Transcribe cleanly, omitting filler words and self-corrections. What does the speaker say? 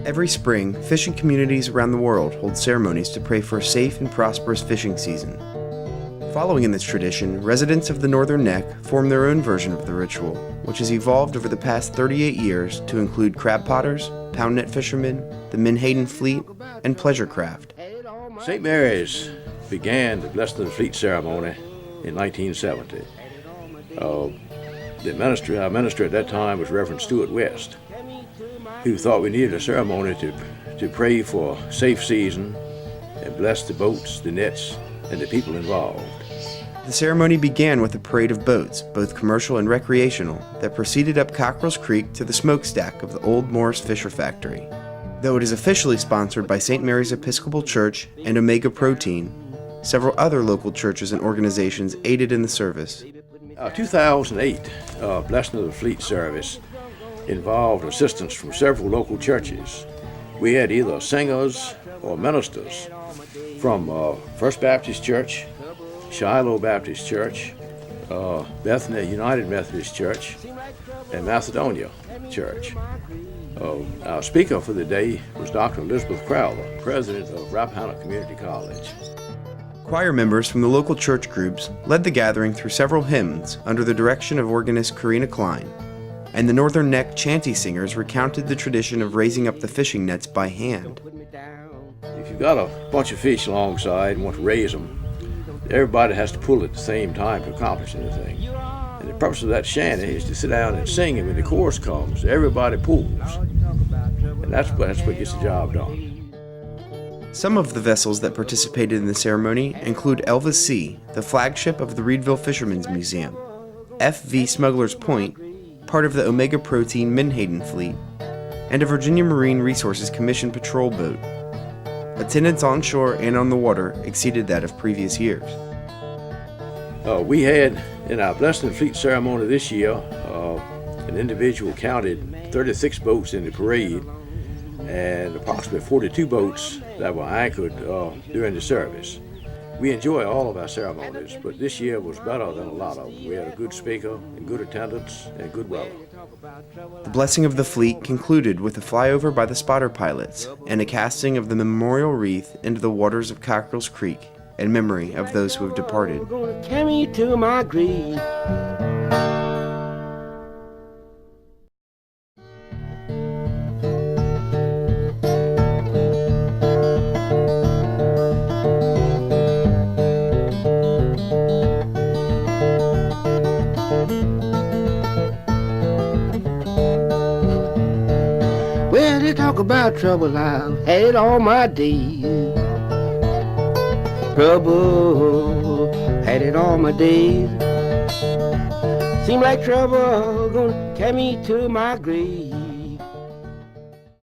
Every spring, fishing communities around the world hold ceremonies to pray for a safe and prosperous fishing season. Following in this tradition, residents of the Northern Neck form their own version of the ritual, which has evolved over the past 38 years to include crab potters, pound net fishermen, the Menhaden fleet, and pleasure craft. St. Mary's began the Blessing of the Fleet ceremony in 1970. Our minister at that time was Reverend Stuart West, who thought we needed a ceremony to pray for a safe season and bless the boats, the nets, and the people involved. The ceremony began with a parade of boats, both commercial and recreational, that proceeded up Cockrell's Creek to the smokestack of the old Morris Fisher Factory. Though it is officially sponsored by St. Mary's Episcopal Church and Omega Protein, several other local churches and organizations aided in the service. 2008 Blessing of the Fleet service involved assistance from several local churches. We had either singers or ministers from First Baptist Church, Shiloh Baptist Church, Bethany United Methodist Church, and Macedonia Church. Our speaker for the day was Dr. Elizabeth Crowther, president of Rappahannock Community College. Choir members from the local church groups led the gathering through several hymns under the direction of organist Karina Klein, and the Northern Neck chanty singers recounted the tradition of raising up the fishing nets by hand. If you've got a bunch of fish alongside and want to raise them, everybody has to pull at the same time to accomplish anything. And the purpose of that shanty is to sit down and sing, and when the chorus comes, everybody pulls. And that's what gets the job done. Some of the vessels that participated in the ceremony include Elvis C., the flagship of the Reedville Fishermen's Museum, F.V. Smuggler's Point, part of the Omega Protein Menhaden fleet, and a Virginia Marine Resources Commission patrol boat. Attendance onshore and on the water exceeded that of previous years. We had, in our Blessing of the Fleet ceremony this year, an individual counted 36 boats in the parade and approximately 42 boats that were anchored during the service. We enjoy all of our ceremonies, but this year was better than a lot of them. We had a good speaker and good attendance and good weather. The Blessing of the Fleet concluded with a flyover by the spotter pilots and a casting of the memorial wreath into the waters of Cockrell's Creek in memory of those who have departed. Carry me to my grave. Well, they talk about trouble, I've had all my days. Trouble, had it all my days. Seem like trouble gonna carry me to my grave.